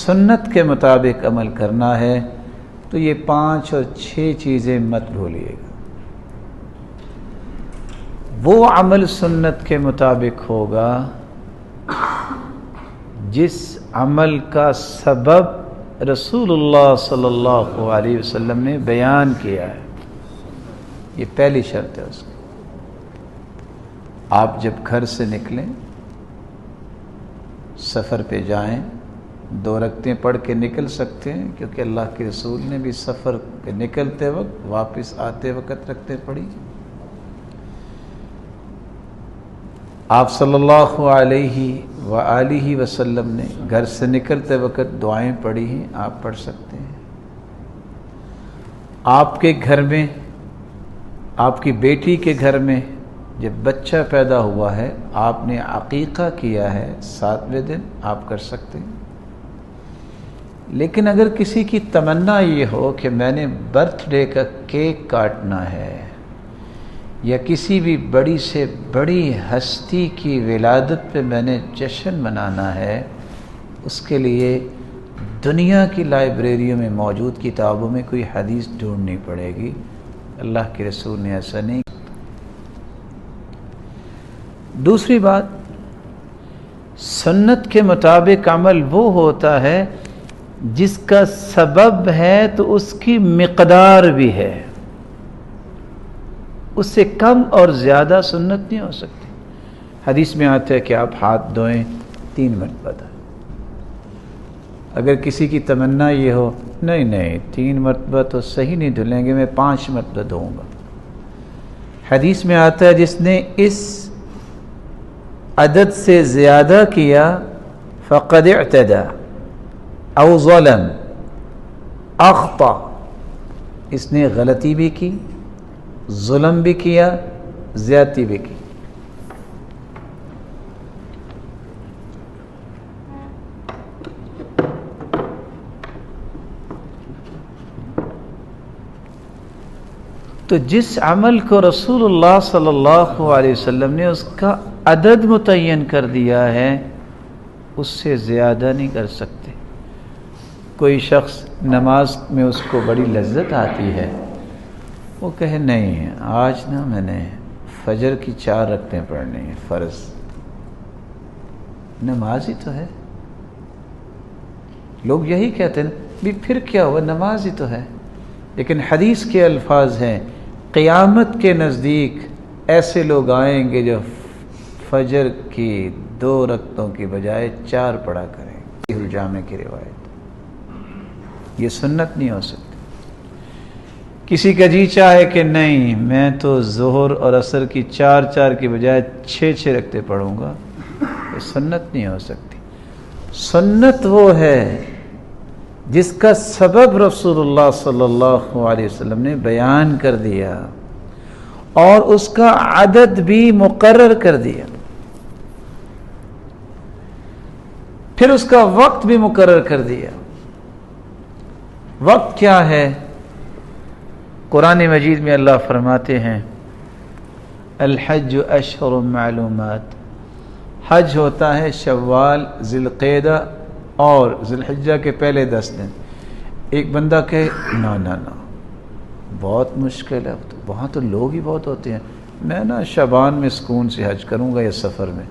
سنت کے مطابق عمل کرنا ہے تو یہ 5 اور 6 چیزیں مت بھولیے گا۔ وہ عمل سنت کے مطابق ہوگا جس عمل کا سبب رسول اللہ صلی اللہ علیہ وسلم نے بیان کیا ہے، یہ پہلی شرط ہے اس کی۔ آپ جب گھر سے نکلیں، سفر پہ جائیں، 2 رکعتیں پڑھ کے نکل سکتے ہیں، کیونکہ اللہ کے رسول نے بھی سفر پہ نکلتے وقت واپس آتے وقت رکعتیں پڑھی۔ آپ صلی اللہ علیہ وآلہ وسلم نے گھر سے نکلتے وقت دعائیں پڑھی ہیں، آپ پڑھ سکتے ہیں۔ آپ کے گھر میں، آپ کی بیٹی کے گھر میں جب بچہ پیدا ہوا ہے، آپ نے عقیقہ کیا ہے 7ویں دن، آپ کر سکتے ہیں۔ لیکن اگر کسی کی تمنا یہ ہو کہ میں نے برتھ ڈے کا کیک کاٹنا ہے یا کسی بھی بڑی سے بڑی ہستی کی ولادت پہ میں نے جشن منانا ہے، اس کے لیے دنیا کی لائبریریوں میں موجود کتابوں میں کوئی حدیث ڈھونڈنی پڑے گی۔ اللہ کے رسول نے ایسا نہیں۔ دوسری بات، سنت کے مطابق عمل وہ ہوتا ہے جس کا سبب ہے تو اس کی مقدار بھی ہے، اس سے کم اور زیادہ سنت نہیں ہو سکتی۔ حدیث میں آتا ہے کہ آپ ہاتھ دھوئیں 3 مرتبہ دھوئیں۔ اگر کسی کی تمنا یہ ہو نہیں 3 مرتبہ تو صحیح نہیں دھلیں گے، میں 5 مرتبہ دھوؤں گا، حدیث میں آتا ہے جس نے اس عدد سے زیادہ کیا فقد اعتدى او ظلم اخطا، اس نے غلطی بھی کی، ظلم بھی کیا، زیادتی بھی کی۔ تو جس عمل کو رسول اللہ صلی اللہ علیہ وسلم نے اس کا عدد متعین کر دیا ہے، اس سے زیادہ نہیں کر سکتے۔ کوئی شخص نماز میں اس کو بڑی لذت آتی ہے، وہ کہے نہیں آج نا میں نے فجر کی 4 رکعتیں پڑھنی ہیں فرض، نماز ہی تو ہے۔ لوگ یہی کہتے ہیں بھی پھر کیا ہوا، نماز ہی تو ہے۔ لیکن حدیث کے الفاظ ہیں قیامت کے نزدیک ایسے لوگ آئیں گے جو فجر کی 2 رکعتوں کی بجائے 4 پڑھا کریں گے۔ الجامع کی روایت، یہ سنت نہیں ہو سکتی۔ کسی کا جی چاہے کہ نہیں میں تو ظہر اور عصر کی 4 کی بجائے 6 رکعتیں پڑھوں گا، یہ سنت نہیں ہو سکتی۔ سنت وہ ہے جس کا سبب رسول اللہ صلی اللہ علیہ وسلم نے بیان کر دیا اور اس کا عدد بھی مقرر کر دیا، پھر اس کا وقت بھی مقرر کر دیا۔ وقت کیا ہے؟ قرآن مجید میں اللہ فرماتے ہیں الحج اشہر معلومات، حج ہوتا ہے شوال، ذی القعدہ اور ذی الحجہ کے پہلے 10 دن۔ ایک بندہ کہے نہ بہت مشکل ہے، وہاں تو لوگ ہی بہت ہوتے ہیں، میں نا شعبان میں سکون سے حج کروں گا یا سفر میں،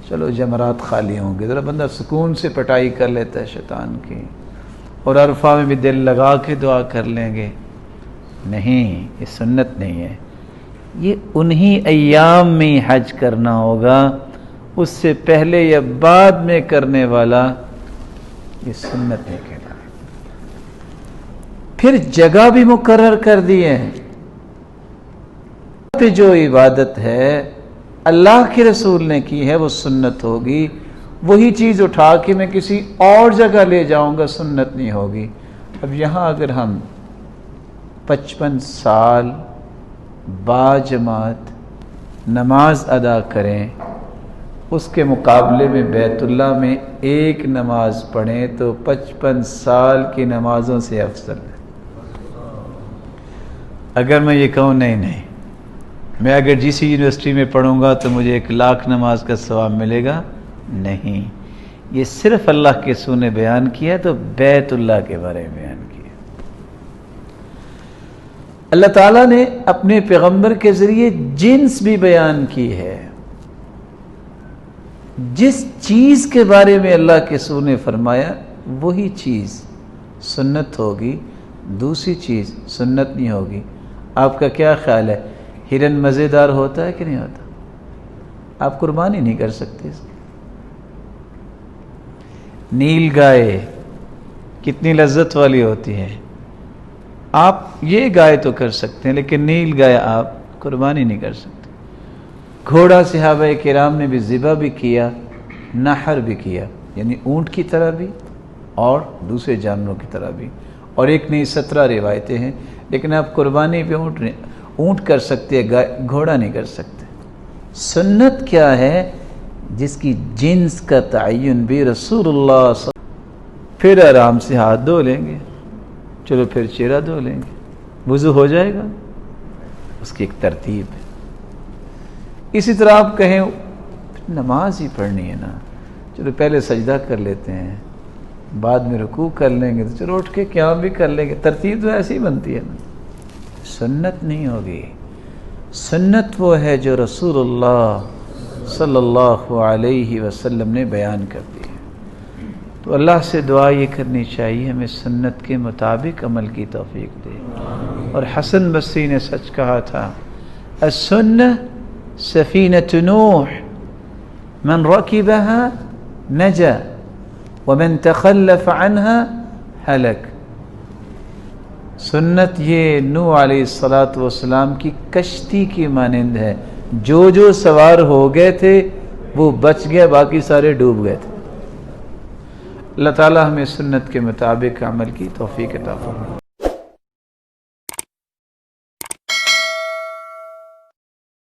چلو جمرات خالی ہوں گے، ذرا بندہ سکون سے پٹائی کر لیتا ہے شیطان کی، اور عرفہ میں بھی دل لگا کے دعا کر لیں گے۔ نہیں، یہ سنت نہیں ہے۔ یہ انہی ایام میں حج کرنا ہوگا، اس سے پہلے یا بعد میں کرنے والا یہ سنت نہیں کہنا۔ پھر جگہ بھی مقرر کر دی ہے، پہ جو عبادت ہے اللہ کے رسول نے کی ہے وہ سنت ہوگی، وہی چیز اٹھا کے میں کسی اور جگہ لے جاؤں گا سنت نہیں ہوگی۔ اب یہاں اگر ہم 55 سال باجماعت نماز ادا کریں، اس کے مقابلے میں بیت اللہ میں 1 نماز پڑھیں تو 55 سال کی نمازوں سے افضل ہے۔ اگر میں یہ کہوں نہیں میں اگر جس یونیورسٹی میں پڑھوں گا تو مجھے 1 لاکھ نماز کا ثواب ملے گا، نہیں، یہ صرف اللہ کے رسول نے بیان کیا تو بیت اللہ کے بارے میں بیان کیا۔ اللہ تعالیٰ نے اپنے پیغمبر کے ذریعے جنس بھی بیان کی ہے۔ جس چیز کے بارے میں اللہ کے رسول نے فرمایا وہی چیز سنت ہوگی، دوسری چیز سنت نہیں ہوگی۔ آپ کا کیا خیال ہے، ہرن مزیدار ہوتا ہے کہ نہیں ہوتا؟ آپ قربانی نہیں کر سکتے اس کی۔ نیل گائے کتنی لذت والی ہوتی ہے، آپ یہ گائے تو کر سکتے ہیں لیکن نیل گائے آپ قربانی نہیں کر سکتے۔ گھوڑا صحابہ کرام نے بھی ذبح بھی کیا، نحر بھی کیا، یعنی اونٹ کی طرح بھی اور دوسرے جانوروں کی طرح بھی، اور ایک نہیں 17 روایتیں ہیں، لیکن آپ قربانی پہ اونٹ کر سکتے ہیں، گھوڑا نہیں کر سکتے۔ سنت کیا ہے؟ جس کی جنس کا تعین بھی رسول اللہ صلی اللہ علیہ وسلم۔ پھر آرام سے ہاتھ دھو لیں گے، چلو پھر چہرہ دھو لیں گے، وضو ہو جائے گا، اس کی ایک ترتیب ہے۔ اسی طرح آپ کہیں نماز ہی پڑھنی ہے نا، چلو پہلے سجدہ کر لیتے ہیں، بعد میں رکوع کر لیں گے، تو چلو اٹھ کے قیام بھی کر لیں گے، ترتیب تو ایسی بنتی ہے نا۔ سنت نہیں ہوگی، سنت وہ ہے جو رسول اللہ صلی اللہ علیہ وسلم نے بیان کر دی ہے۔ تو اللہ سے دعا یہ کرنی چاہیے ہمیں سنت کے مطابق عمل کی توفیق دے۔ اور حسن بصری نے سچ کہا تھا، السنہ سفینۃ نوح من رکبها نجا ومن تخلف عنها ہلک۔ سنت یہ نوح علیہ الصلاۃ کی کشتی کی مانند ہے، جو سوار ہو گئے تھے وہ بچ گئے، باقی سارے ڈوب گئے تھے۔ اللہ تعالی ہمیں سنت کے مطابق عمل کی توفیق عطا فرمائے۔